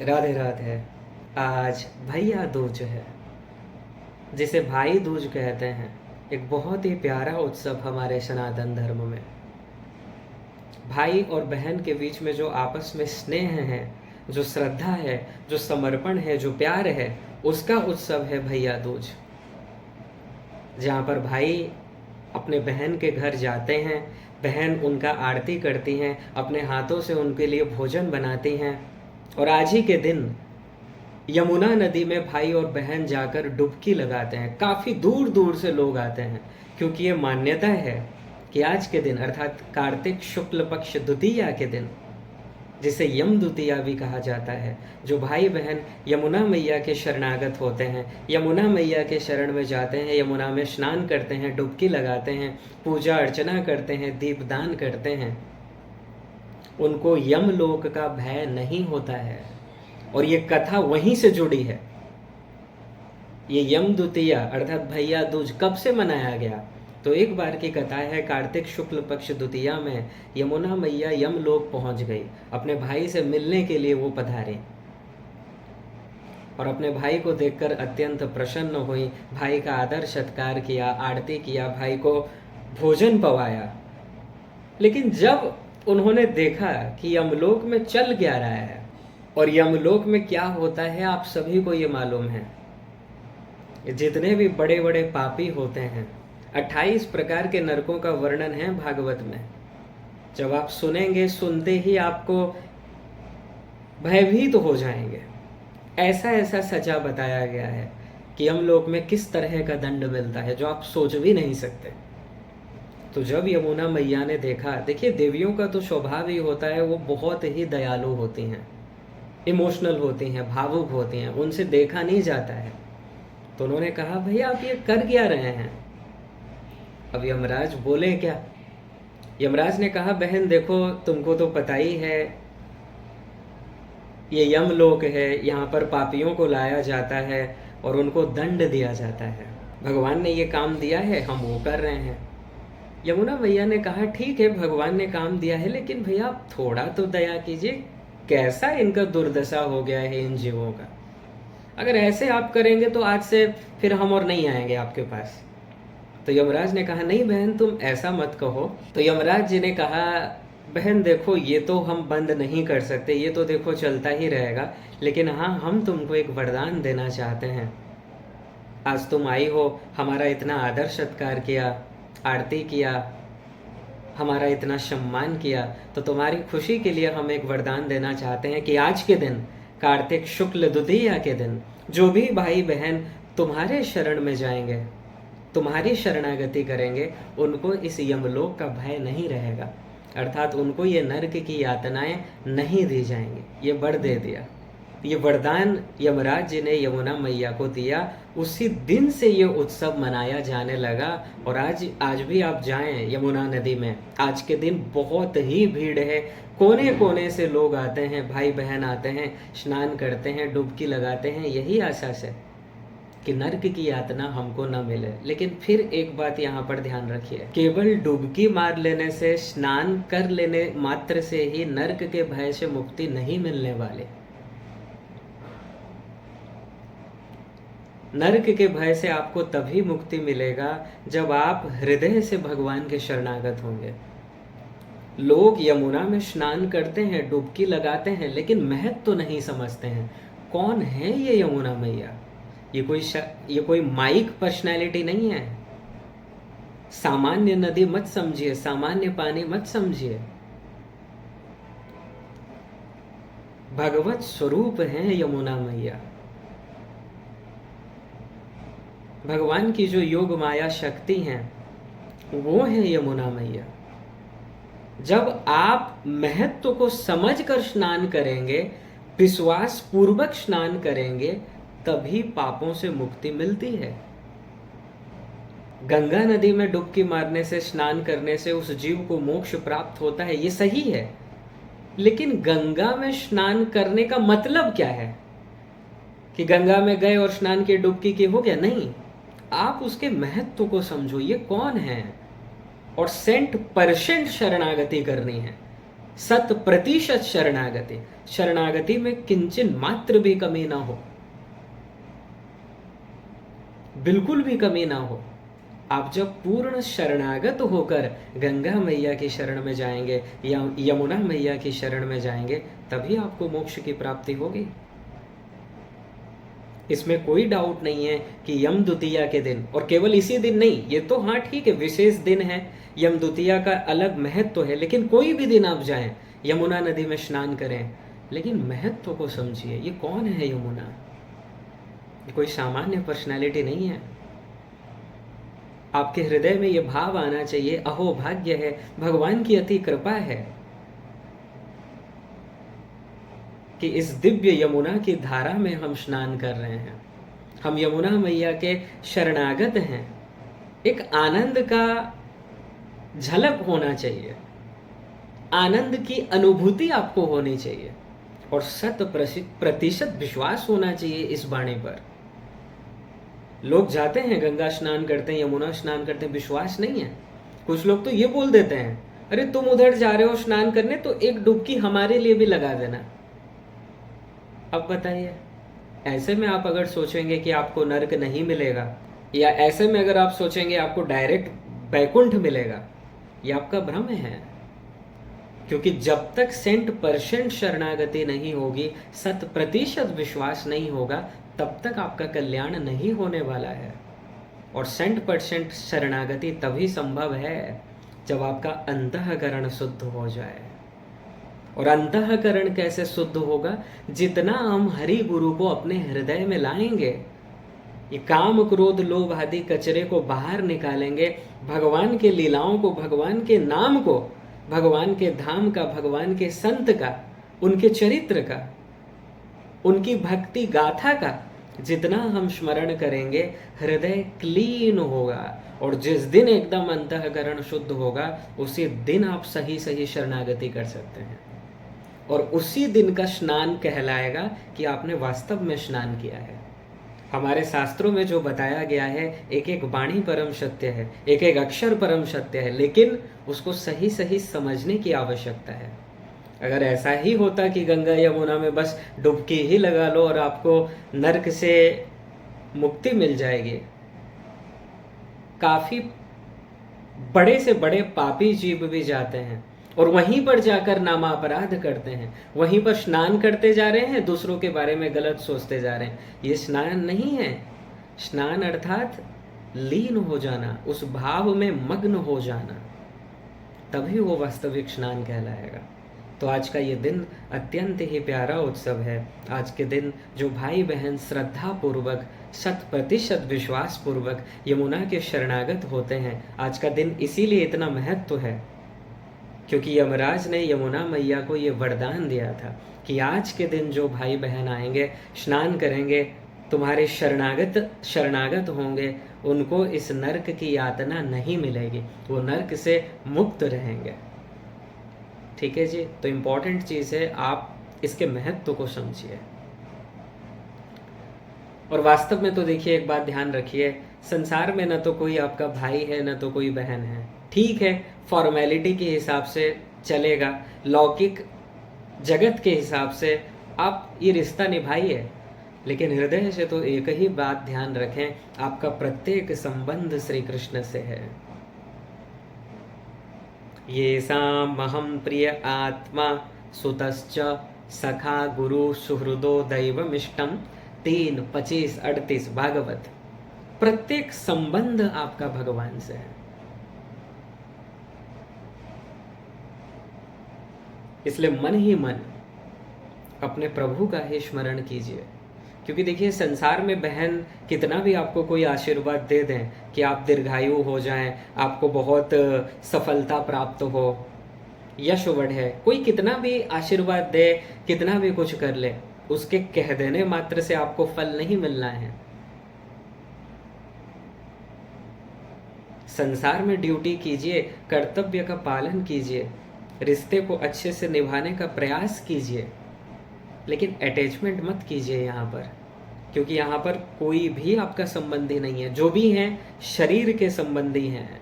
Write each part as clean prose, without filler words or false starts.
राधे राधे। आज भैया दूज है, जिसे भाई दूज कहते हैं। एक बहुत ही प्यारा उत्सव हमारे सनातन धर्म में। भाई और बहन के बीच में जो आपस में स्नेह है, जो श्रद्धा है, जो समर्पण है, जो प्यार है, उसका उत्सव है भैया दूज। जहाँ पर भाई अपने बहन के घर जाते हैं, बहन उनका आरती करती हैं, अपने हाथों से उनके लिए भोजन बनाती हैं। और आज ही के दिन यमुना नदी में भाई और बहन जाकर डुबकी लगाते हैं। काफ़ी दूर दूर से लोग आते हैं, क्योंकि ये मान्यता है कि आज के दिन अर्थात कार्तिक शुक्ल पक्ष द्वितीया के दिन, जिसे यम द्वितीया भी कहा जाता है, जो भाई बहन यमुना मैया के शरणागत होते हैं, यमुना मैया के शरण में जाते हैं, यमुना में स्नान करते हैं, डुबकी लगाते हैं, पूजा अर्चना करते हैं, दीपदान करते हैं, उनको यमलोक का भय नहीं होता है। और ये कथा वहीं से जुड़ी है। ये यम द्वितीया अर्थात भैया दूज कब से मनाया गया? तो एक बार की कथा है, कार्तिक शुक्ल पक्ष द्वितीया में यमुना मैया यमलोक पहुंच गई। अपने भाई से मिलने के लिए वो पधारे और अपने भाई को देखकर अत्यंत प्रसन्न हुई। भाई का आदर सत्कार किया, आरती किया, भाई को भोजन पवाया। लेकिन जब उन्होंने देखा कि यमलोक में चल क्या रहा है और यमलोक में क्या होता है, आप सभी को ये मालूम है। जितने भी बड़े बड़े पापी होते हैं, 28 प्रकार के नरकों का वर्णन है भागवत में। जब आप सुनेंगे, सुनते ही आपको भयभीत हो जाएंगे। ऐसा ऐसा सजा बताया गया है कि यमलोक में किस तरह का दंड मिलता है, जो आप सोच भी नहीं सकते। तो जब यमुना मैया ने देखा, देखिए देवियों का तो स्वभाव ही होता है, वो बहुत ही दयालु होती हैं, इमोशनल होती हैं, भावुक होती हैं, उनसे देखा नहीं जाता है। तो उन्होंने कहा, भैया आप ये कर क्या रहे हैं? अब यमराज बोले क्या? यमराज ने कहा, बहन देखो, तुमको तो पता ही है ये यमलोक है, यहाँ पर पापियों को लाया जाता है और उनको दंड दिया जाता है। भगवान ने ये काम दिया है, हम वो कर रहे हैं। यमुना मैया ने कहा, ठीक है भगवान ने काम दिया है, लेकिन भैया आप थोड़ा तो दया कीजिए। कैसा इनका दुर्दशा हो गया है इन जीवों का। अगर ऐसे आप करेंगे तो आज से फिर हम और नहीं आएंगे आपके पास। तो यमराज ने कहा, नहीं बहन तुम ऐसा मत कहो। तो यमराज जी ने कहा, बहन देखो ये तो हम बंद नहीं कर सकते, ये तो देखो चलता ही रहेगा, लेकिन हाँ हम तुमको एक वरदान देना चाहते हैं। आज तुम आई हो, हमारा इतना आदर सत्कार किया, आरती किया, हमारा इतना सम्मान किया, तो तुम्हारी खुशी के लिए हम एक वरदान देना चाहते हैं कि आज के दिन, कार्तिक शुक्ल द्वितीया के दिन, जो भी भाई बहन तुम्हारे शरण में जाएंगे, तुम्हारी शरणागति करेंगे, उनको इस यमलोक का भय नहीं रहेगा। अर्थात उनको ये नरक की यातनाएं नहीं दी जाएंगी। ये वर दे दिया, ये वरदान यमराज जी ने यमुना मैया को दिया। उसी दिन से ये उत्सव मनाया जाने लगा। और आज भी आप जाएं यमुना नदी में, आज के दिन बहुत ही भीड़ है, कोने कोने से लोग आते हैं, भाई बहन आते हैं, स्नान करते हैं, डुबकी लगाते हैं, यही आशा से कि नर्क की यातना हमको न मिले। लेकिन फिर एक बात यहाँ पर ध्यान रखिए, केवल डुबकी मार लेने से, स्नान कर लेने मात्र से ही नर्क के भय से मुक्ति नहीं मिलने वाले। नर्क के भय से आपको तभी मुक्ति मिलेगा जब आप हृदय से भगवान के शरणागत होंगे। लोग यमुना में स्नान करते हैं, डुबकी लगाते हैं, लेकिन महत्व तो नहीं समझते हैं। कौन है ये यमुना मैया? ये कोई माइक पर्सनैलिटी नहीं है। सामान्य नदी मत समझिए, सामान्य पानी मत समझिए। भगवत स्वरूप है यमुना मैया। भगवान की जो योग माया शक्ति हैं, वो है यमुना मैया। जब आप महत्व को समझकर स्नान करेंगे, विश्वास पूर्वक स्नान करेंगे, तभी पापों से मुक्ति मिलती है। गंगा नदी में डुबकी मारने से, स्नान करने से उस जीव को मोक्ष प्राप्त होता है, ये सही है। लेकिन गंगा में स्नान करने का मतलब क्या है? कि गंगा में गए और स्नान की डुबकी की, हो गया? नहीं। आप उसके महत्व को समझो, ये कौन है और 100% शरणागति करनी है। शत प्रतिशत शरणागति, शरणागति में किंचन मात्र भी कमी ना हो, बिल्कुल भी कमी ना हो। आप जब पूर्ण शरणागत होकर गंगा मैया की शरण में जाएंगे या यमुना मैया की शरण में जाएंगे, तभी आपको मोक्ष की प्राप्ति होगी। इसमें कोई डाउट नहीं है कि यम द्वितीया के दिन, और केवल इसी दिन नहीं, ये तो हाँ ठीक है विशेष दिन है, यम द्वितीया का अलग महत्व है, लेकिन कोई भी दिन आप जाएं, यमुना नदी में स्नान करें, लेकिन महत्व को समझिए। ये कौन है यमुना? ये कोई सामान्य पर्सनालिटी नहीं है। आपके हृदय में ये भाव आना चाहिए, अहो भाग्य है, भगवान की अति कृपा है कि इस दिव्य यमुना की धारा में हम स्नान कर रहे हैं, हम यमुना मैया के शरणागत हैं। एक आनंद का झलक होना चाहिए, आनंद की अनुभूति आपको होनी चाहिए, और 100% विश्वास होना चाहिए इस वाणी पर। लोग जाते हैं, गंगा स्नान करते हैं, यमुना स्नान करते हैं, विश्वास नहीं है। कुछ लोग तो ये बोल देते हैं, अरे तुम उधर जा रहे हो स्नान करने, तो एक डुबकी हमारे लिए भी लगा देना। अब बताइए, ऐसे में आप अगर सोचेंगे कि आपको नरक नहीं मिलेगा, या ऐसे में अगर आप सोचेंगे आपको डायरेक्ट बैकुंठ मिलेगा, ये आपका भ्रम है। क्योंकि जब तक 100% शरणागति नहीं होगी, 100% विश्वास नहीं होगा, तब तक आपका कल्याण नहीं होने वाला है। और 100% शरणागति तभी संभव है जब आपका अंतःकरण शुद्ध हो जाए। और अंतःकरण कैसे शुद्ध होगा? जितना हम हरि गुरु को अपने हृदय में लाएंगे, ये काम क्रोध लोभ आदि कचरे को बाहर निकालेंगे, भगवान के लीलाओं को, भगवान के नाम को, भगवान के धाम का, भगवान के संत का, उनके चरित्र का, उनकी भक्ति गाथा का जितना हम स्मरण करेंगे, हृदय क्लीन होगा। और जिस दिन एकदम अंतःकरण शुद्ध होगा, उसी दिन आप सही सही शरणागति कर सकते हैं। और उसी दिन का स्नान कहलाएगा कि आपने वास्तव में स्नान किया है। हमारे शास्त्रों में जो बताया गया है, एक एक वाणी परम सत्य है, एक एक अक्षर परम सत्य है, लेकिन उसको सही सही समझने की आवश्यकता है। अगर ऐसा ही होता कि गंगा यमुना में बस डुबकी ही लगा लो और आपको नरक से मुक्ति मिल जाएगी, काफी बड़े से बड़े पापी जीव भी जाते हैं और वहीं पर जाकर नामापराध करते हैं, वहीं पर स्नान करते जा रहे हैं, दूसरों के बारे में गलत सोचते जा रहे हैं। ये स्नान नहीं है। स्नान अर्थात लीन हो जाना, उस भाव में मग्न हो जाना, तभी वो वास्तविक स्नान कहलाएगा। तो आज का ये दिन अत्यंत ही प्यारा उत्सव है। आज के दिन जो भाई बहन श्रद्धा पूर्वक, 100% विश्वास पूर्वक यमुना के शरणागत होते हैं, आज का दिन इसीलिए इतना महत्व है क्योंकि यमराज ने यमुना मैया को ये वरदान दिया था कि आज के दिन जो भाई बहन आएंगे, स्नान करेंगे, तुम्हारे शरणागत होंगे, उनको इस नरक की यातना नहीं मिलेगी, वो नरक से मुक्त रहेंगे। ठीक है जी। तो इम्पॉर्टेंट चीज़ है, आप इसके महत्व को समझिए। और वास्तव में तो देखिए, एक बात ध्यान रखिए, संसार में न तो कोई आपका भाई है, न तो कोई बहन है। ठीक है, फॉर्मेलिटी के हिसाब से चलेगा, लौकिक जगत के हिसाब से आप ये रिश्ता निभाइए, लेकिन हृदय से तो एक ही बात ध्यान रखें, आपका प्रत्येक संबंध श्री कृष्ण से है। येषामहं प्रिय आत्मा सुतश्च सखा गुरु सुहृदो दैवमिष्टम। 3, 25, 38 भागवत। प्रत्येक संबंध आपका भगवान से है, इसलिए मन ही मन अपने प्रभु का ही स्मरण कीजिए। क्योंकि देखिए, संसार में बहन कितना भी आपको कोई आशीर्वाद दे दें कि आप दीर्घायु हो जाएं, आपको बहुत सफलता प्राप्त हो, यश बढ़े, कोई कितना भी आशीर्वाद दे, कितना भी कुछ कर ले, उसके कह देने मात्र से आपको फल नहीं मिलना है। संसार में ड्यूटी कीजिए, कर्तव्य का पालन कीजिए, रिश्ते को अच्छे से निभाने का प्रयास कीजिए, लेकिन अटैचमेंट मत कीजिए यहाँ पर, क्योंकि यहाँ पर कोई भी आपका संबंधी नहीं है। जो भी हैं शरीर के संबंधी हैं।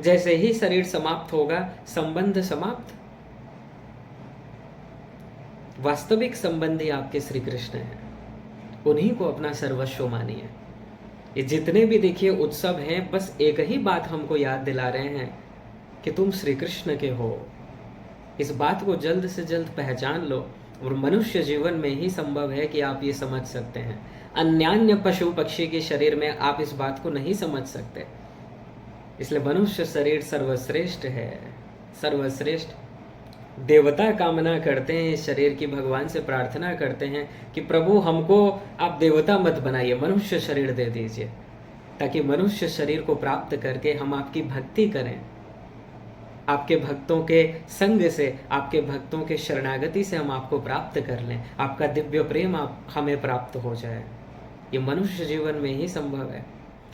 जैसे ही शरीर समाप्त होगा, संबंध समाप्त। वास्तविक संबंधी आपके श्री कृष्ण हैं, उन्हीं को अपना सर्वस्व मानिए। ये जितने भी देखिए उत्सव हैं, बस एक ही बात हमको याद दिला रहे हैं कि तुम श्री कृष्ण के हो। इस बात को जल्द से जल्द पहचान लो, और मनुष्य जीवन में ही संभव है कि आप ये समझ सकते हैं। अन्यान्य पशु पक्षी के शरीर में आप इस बात को नहीं समझ सकते। इसलिए मनुष्य शरीर सर्वश्रेष्ठ है, सर्वश्रेष्ठ। देवता कामना करते हैं इस शरीर की, भगवान से प्रार्थना करते हैं कि प्रभु हमको आप देवता मत बनाइए, मनुष्य शरीर दे दीजिए, ताकि मनुष्य शरीर को प्राप्त करके हम आपकी भक्ति करें। आपके भक्तों के संग से, आपके भक्तों के शरणागति से हम आपको प्राप्त कर लें, आपका दिव्य प्रेम हमें प्राप्त हो जाए। ये मनुष्य जीवन में ही संभव है।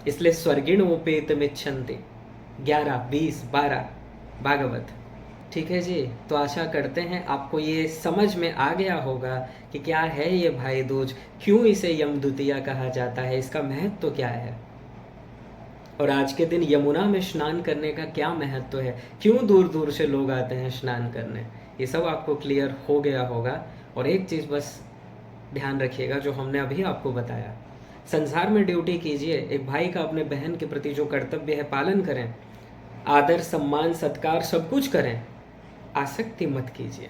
इसलिए स्वर्गिण उपेत मिच्छन्ति 11, 20, 12 भागवत। ठीक है जी, तो आशा करते हैं आपको ये समझ में आ गया होगा कि क्या है ये भाई दूज, क्यों इसे यमद्वितीया कहा जाता है, इसका महत्व तो क्या है, और आज के दिन यमुना में स्नान करने का क्या महत्व है, क्यों दूर दूर से लोग आते हैं स्नान करने, ये सब आपको क्लियर हो गया होगा। और एक चीज़ बस ध्यान रखिएगा जो हमने अभी आपको बताया, संसार में ड्यूटी कीजिए, एक भाई का अपने बहन के प्रति जो कर्तव्य है पालन करें, आदर सम्मान सत्कार सब कुछ करें, आसक्ति मत कीजिए,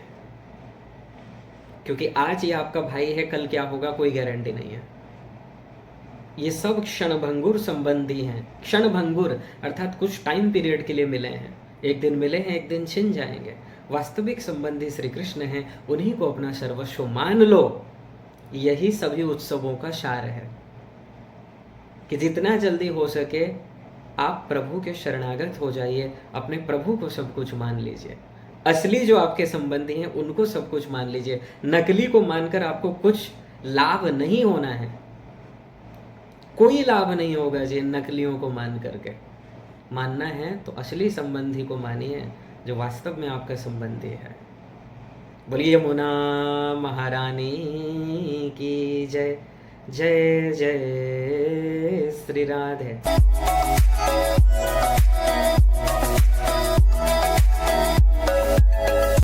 क्योंकि आज ये आपका भाई है, कल क्या होगा कोई गारंटी नहीं है। ये सब क्षणभंगुर संबंधी हैं, क्षणभंगुर अर्थात कुछ टाइम पीरियड के लिए मिले हैं, एक दिन मिले हैं, एक दिन छिन जाएंगे। वास्तविक संबंधी श्री कृष्ण हैं, उन्हीं को अपना सर्वस्व मान लो। यही सभी उत्सवों का सार है कि जितना जल्दी हो सके आप प्रभु के शरणागत हो जाइए, अपने प्रभु को सब कुछ मान लीजिए। असली जो आपके संबंधी हैं उनको सब कुछ मान लीजिए, नकली को मानकर आपको कुछ लाभ नहीं होना है, कोई लाभ नहीं होगा जी नकलियों को मान करके। मानना है तो असली संबंधी को मानिए, जो वास्तव में आपका संबंधी है। बोलिए यमुना महारानी की जय। जय जय श्री राधे।